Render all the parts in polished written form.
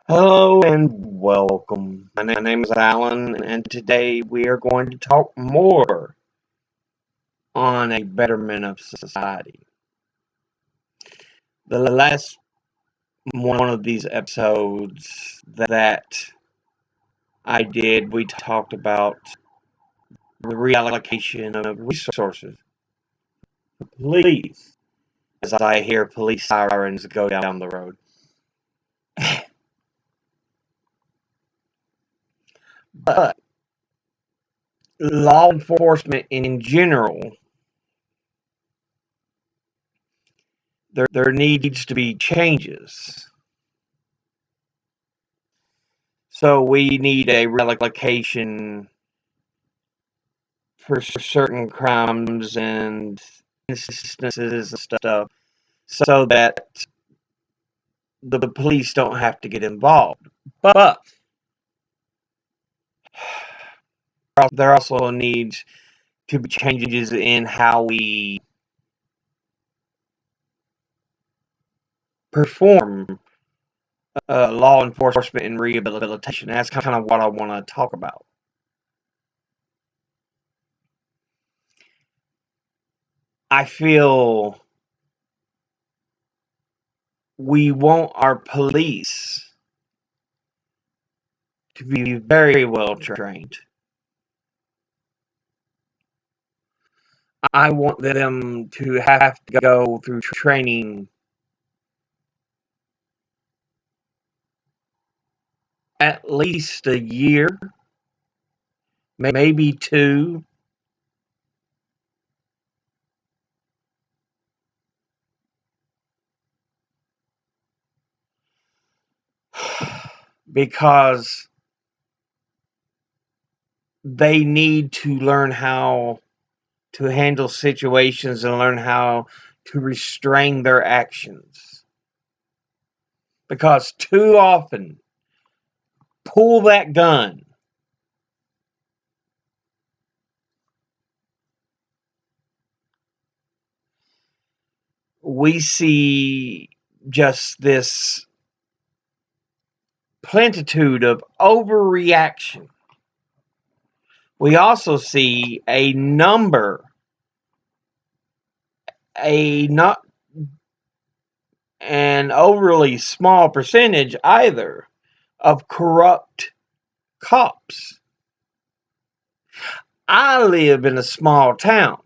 Hello and welcome. My name is Alan, and today we are going to talk more on a betterment of society. The last one of these episodes that I did, we talked about the reallocation of resources. Police, as I hear police sirens go down the road. But law enforcement in general, there needs to be changes. So we need a relocation for certain crimes and instances and stuff so that the police don't have to get involved. But there also needs to be changes in how we perform law enforcement and rehabilitation. That's kind of what I want to talk about. I feel we want our police to be very well trained. I want them to have to go through training at least a year, maybe two, because they need to learn how to handle situations and learn how to restrain their actions. Because too often, pull that gun. We see just this plentitude of overreaction. We also see a not an overly small percentage either, of corrupt cops. I live in a small town.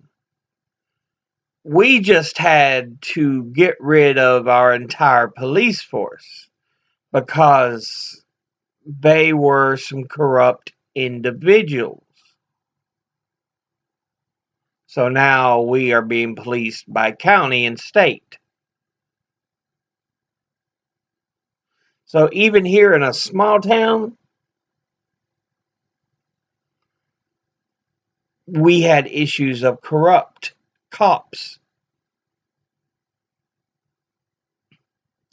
We just had to get rid of our entire police force because they were some corrupt individuals. So now we are being policed by county and state. So even here in a small town, we had issues of corrupt cops.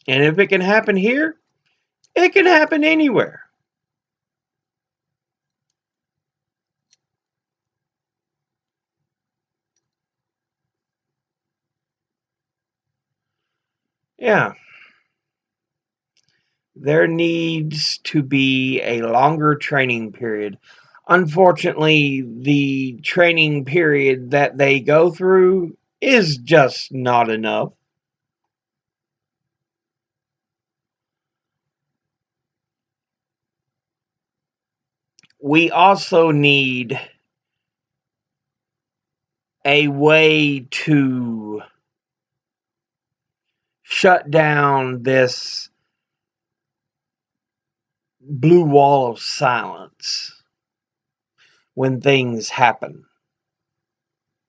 And if it can happen here, it can happen anywhere. Yeah. There needs to be a longer training period. Unfortunately, the training period that they go through is just not enough. We also need a way to shut down this blue wall of silence when things happen.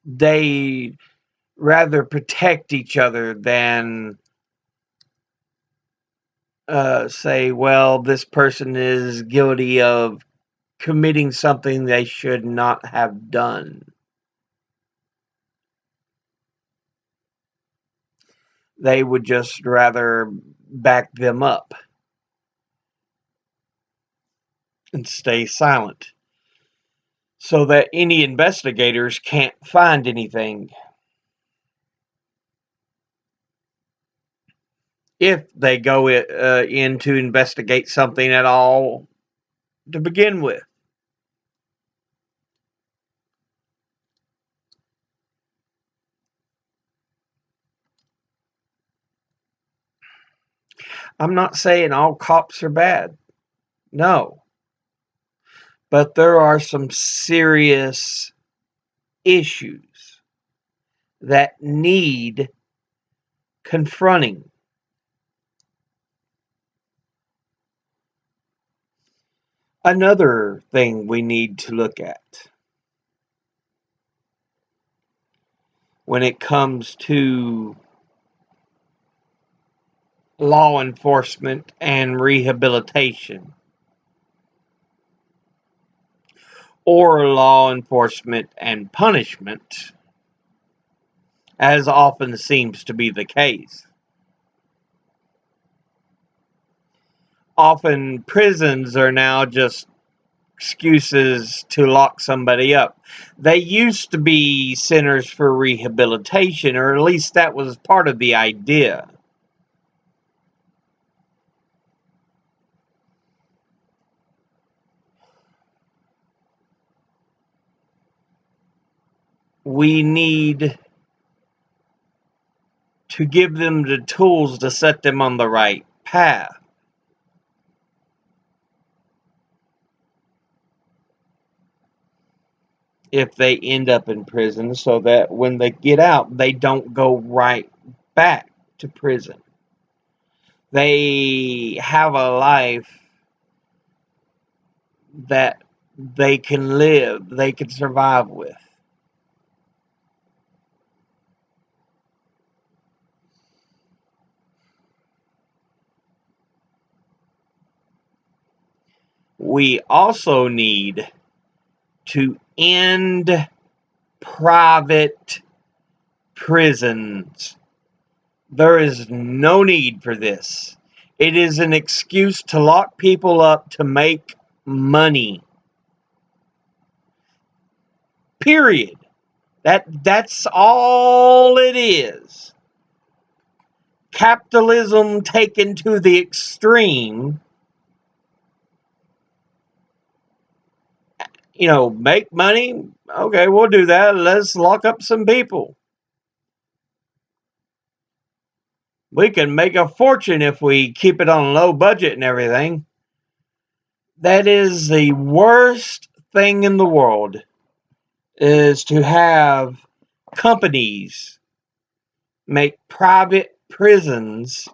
They rather protect each other than say, well, this person is guilty of committing something they should not have done. They would just rather back them up and stay silent so that any investigators can't find anything. if they go in to investigate something at all to begin with. I'm not saying all cops are bad. No. But there are some serious issues that need confronting. Another thing we need to look at when it comes to law enforcement and rehabilitation, or law enforcement and punishment, as often seems to be the case. Often prisons are now just excuses to lock somebody up. They used to be centers for rehabilitation, or at least that was part of the idea. We need to give them the tools to set them on the right path. If they end up in prison, so that when they get out, they don't go right back to prison. They have a life that they can live, they can survive with. We also need to end private prisons. There is no need for this. It is an excuse to lock people up to make money. Period. That's all it is. Capitalism taken to the extreme. Make money. Okay, we'll do that. Let's lock up some people. We can make a fortune if we keep it on low budget and everything. That is the worst thing in the world, is to have companies make private prisons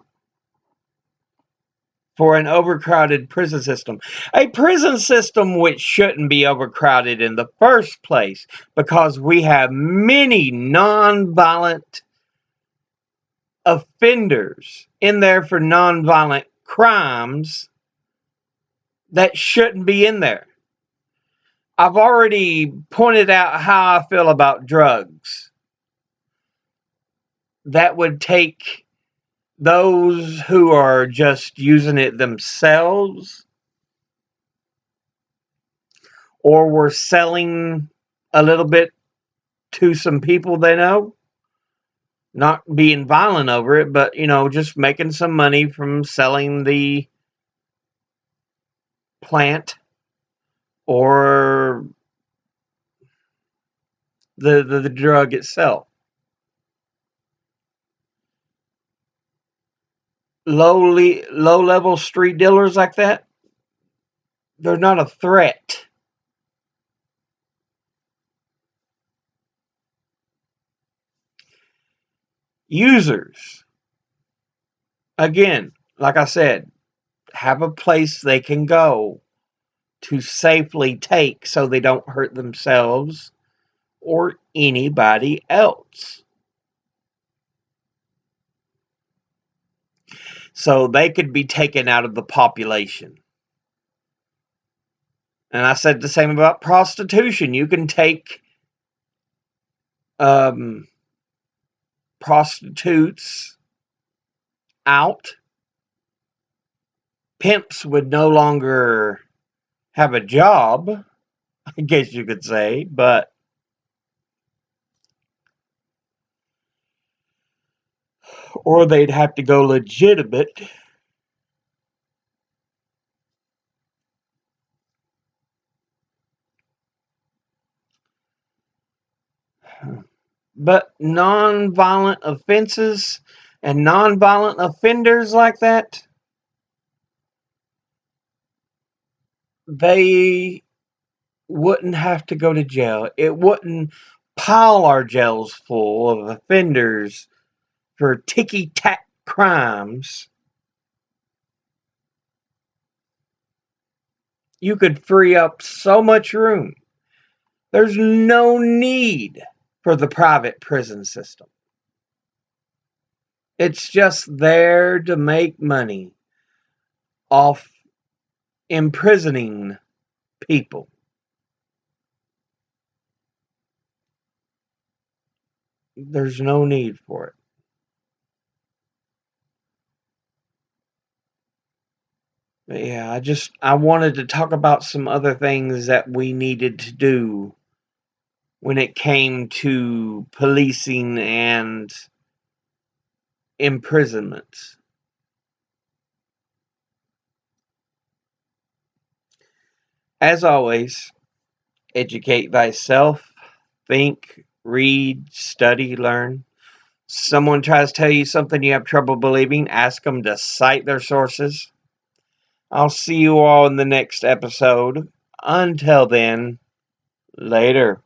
for an overcrowded prison system. A prison system which shouldn't be overcrowded in the first place, because we have many nonviolent offenders in there for nonviolent crimes that shouldn't be in there. I've already pointed out how I feel about drugs. That would take those who are just using it themselves, or were selling a little bit to some people they know, not being violent over it, but just making some money from selling the plant or the drug itself. Low level street dealers like that, they're not a threat. Users, again, like I said, have a place they can go to safely take so they don't hurt themselves or anybody else. So they could be taken out of the population. And I said the same about prostitution. You can take prostitutes out. Pimps would no longer have a job, I guess you could say, but or they'd have to go legitimate. But non-violent offenses and non-violent offenders like that, they wouldn't have to go to jail. It wouldn't pile our jails full of offenders for ticky-tack crimes. You could free up so much room. There's no need for the private prison system. It's just there to make money off imprisoning people. There's no need for it. But yeah, I wanted to talk about some other things that we needed to do when it came to policing and imprisonments. As always, educate thyself, think, read, study, learn. Someone tries to tell you something you have trouble believing, ask them to cite their sources. I'll see you all in the next episode. Until then, later.